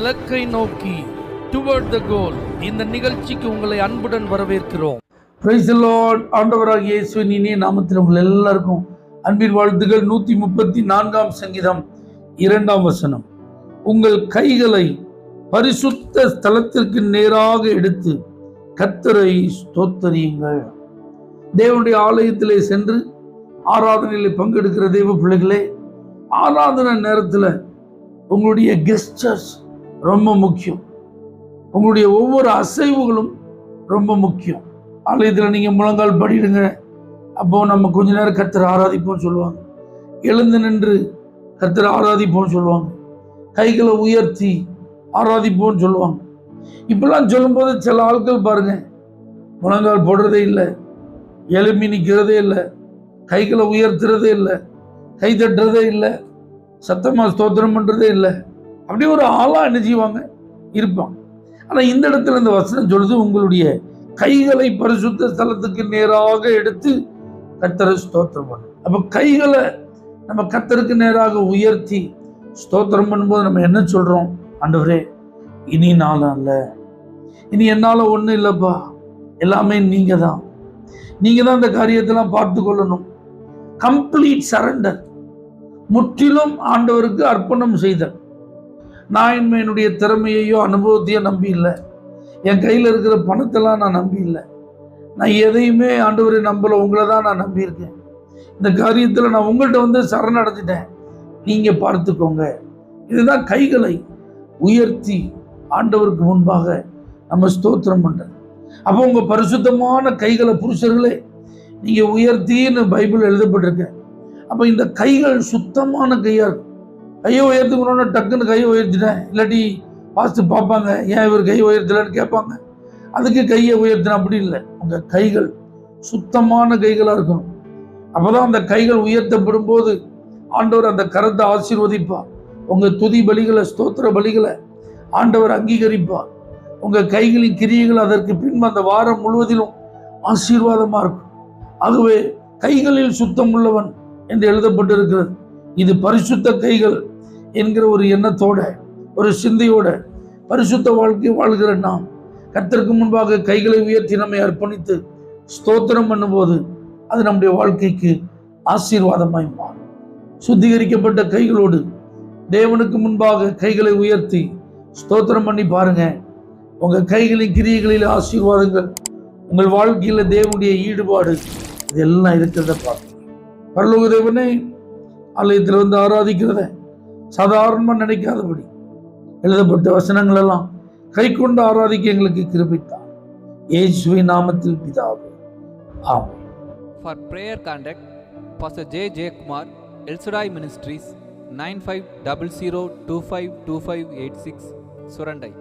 இலக்கை நோக்கி டுவர்ட் த கோல். இந்த நிகழ்ச்சிக்கு உங்களை அன்புடன் வரவேற்கிறோம். Praise the Lord. ஆண்டவராகிய இயேசுவின் இனிய நாமத்தில் உங்கள் எல்லாருக்கும் அன்பின் வாழ்த்துக்கள். 134ஆம் சங்கீதம் 2ஆம் வசனம். உங்கள் கைகளை பரிசுத்த ஸ்தலத்திற்கு நேராக எடுத்து கர்த்தரை ஸ்தோத்தரியுங்கள். தேவனுடைய ஆலயத்திலே சென்று ஆராதனையிலே பங்கெடுக்கிற தேவ பிள்ளைகளே, ஆராதனை நேரத்தில் உங்களுடைய கெஸ்டர்ஸ் ரொம்ப முக்கியம். உங்களுடைய ஒவ்வொரு அசைவுகளும் ரொம்ப முக்கியம். ஆலயத்தில் நீங்கள் முழங்கால் படிடுங்க, அப்போ நம்ம கொஞ்ச நேரம் கர்த்தரை ஆராதிப்போம் சொல்லுவாங்க. எழுந்து நின்று கர்த்தரை ஆராதிப்போம் சொல்லுவாங்க. கைகளை உயர்த்தி ஆராதிப்போம்னு சொல்லுவாங்க. இப்பெல்லாம் சொல்லும்போது சில ஆட்கள் பாருங்க, முழங்கால் போடுறதே இல்லை, எழுப்பி நிற்கிறதே இல்லை, கைகளை உயர்த்துறதே இல்லை, கை தட்டுறதே இல்லை, சத்தமாக ஸ்தோத்திரம் பண்ணுறதே இல்லை. அப்படியே ஒரு ஆளாக என்ன செய்வாங்க, இருப்பாங்க. ஆனால் இந்த இடத்துல இந்த வசனம் சொல்லுது, உங்களுடைய கைகளை பரிசுத்த ஸ்தலத்துக்கு நேராக எடுத்து கர்த்தரை ஸ்தோத்திரம் பண்ணும். அப்போ கைகளை நம்ம கர்த்தருக்கு நேராக உயர்த்தி ஸ்தோத்திரம் பண்ணும்போது நம்ம என்ன சொல்கிறோம்? ஆண்டவரே, இனி நான் அல்ல, இனி என்னால் ஒன்றும் இல்லைப்பா, எல்லாமே நீங்கள் தான், நீங்கள் தான் இந்த காரியத்தெல்லாம் பார்த்து கொள்ளணும். கம்ப்ளீட் சரண்டர், முற்றிலும் ஆண்டவருக்கு அர்ப்பணம் செய்தல். நான் என்னுடைய திறமையையோ அனுபவத்தையோ நம்பி இல்லை, என் கையில் இருக்கிற பணத்தெல்லாம் நான் நம்பி இல்லை, நான் எதையுமே ஆண்டவரை நம்பலை, உங்களை தான் நான் நம்பியிருக்கேன். இந்த காரியத்தில் நான் உங்கள்கிட்ட வந்து சரணடைஞ்சிட்டேன், நீங்கள் பார்த்துக்கோங்க. இதுதான் கைகளை உயர்த்தி ஆண்டவருக்கு முன்பாக நம்ம ஸ்தோத்திரம் பண்ணுறது. அப்போ உங்கள் பரிசுத்தமான கைகளை புருஷர்களே நீங்கள் உயர்த்தின்னு பைபிள் எழுதப்பட்டிருக்கேன். அப்போ இந்த கைகள் சுத்தமான கையாக இருக்கும். கையை உயர்த்துக்கணும்னா டக்குன்னு கையை உயர்த்திட்டேன், இல்லாட்டி பார்த்து பார்ப்பாங்க, ஏன் இவர் கை உயர்த்தலன்னு கேட்பாங்க. அதுக்கு கையை உயர்த்தின அப்படி இல்லை. உங்கள் கைகள் சுத்தமான கைகளாக இருக்கணும். அப்போதான் அந்த கைகள் உயர்த்தப்படும் போது ஆண்டவர் அந்த கரத்தை ஆசீர்வதிப்பார். உங்கள் துதி பலிகளை, ஸ்தோத்திர பலிகளை ஆண்டவர் அங்கீகரிப்பார். உங்கள் கைகளின் கிரியைகள் அதற்கு பின்பு அந்த வாரம் முழுவதிலும் ஆசீர்வாதமாக இருக்கும். ஆகவே கைகளில் சுத்தம் உள்ளவன் என்று எழுதப்பட்டிருக்கிறது. இது பரிசுத்த கைகள் என்கிற ஒரு எண்ணத்தோட, ஒரு சிந்தையோட பரிசுத்த வாழ்க்கை வாழ்கிற நாம் கர்த்தருக்கு முன்பாக கைகளை உயர்த்தி நம்மை அர்ப்பணித்து ஸ்தோத்திரம் பண்ணும்போது அது நம்முடைய வாழ்க்கைக்கு ஆசீர்வாதமாய் மாறும். சுத்திகரிக்கப்பட்ட கைகளோடு தேவனுக்கு முன்பாக கைகளை உயர்த்தி ஸ்தோத்திரம் பண்ணி பாருங்க. உங்கள் கைகளின் கிரியைகளில் ஆசீர்வாதங்கள், உங்கள் வாழ்க்கையில் தேவனுடைய ஈடுபாடு, இதெல்லாம் இருக்கிறத பார்த்து பரலோக தேவனே, ஆலயத்தில் வந்து ஆராதிக்கிறத சாதாரணமாக நினைக்காதபடி எழுதப்பட்ட வசனங்கள் எல்லாம் கை கொண்டு ஆராதிக்க எங்களுக்கு கிருபைத்தார். இயேசுவின் நாமத்தில் பிதாவே, ஆமென். For prayer contact, Pastor J. J. Kumar, El Shaddai Ministries, 9500252586, Surandai.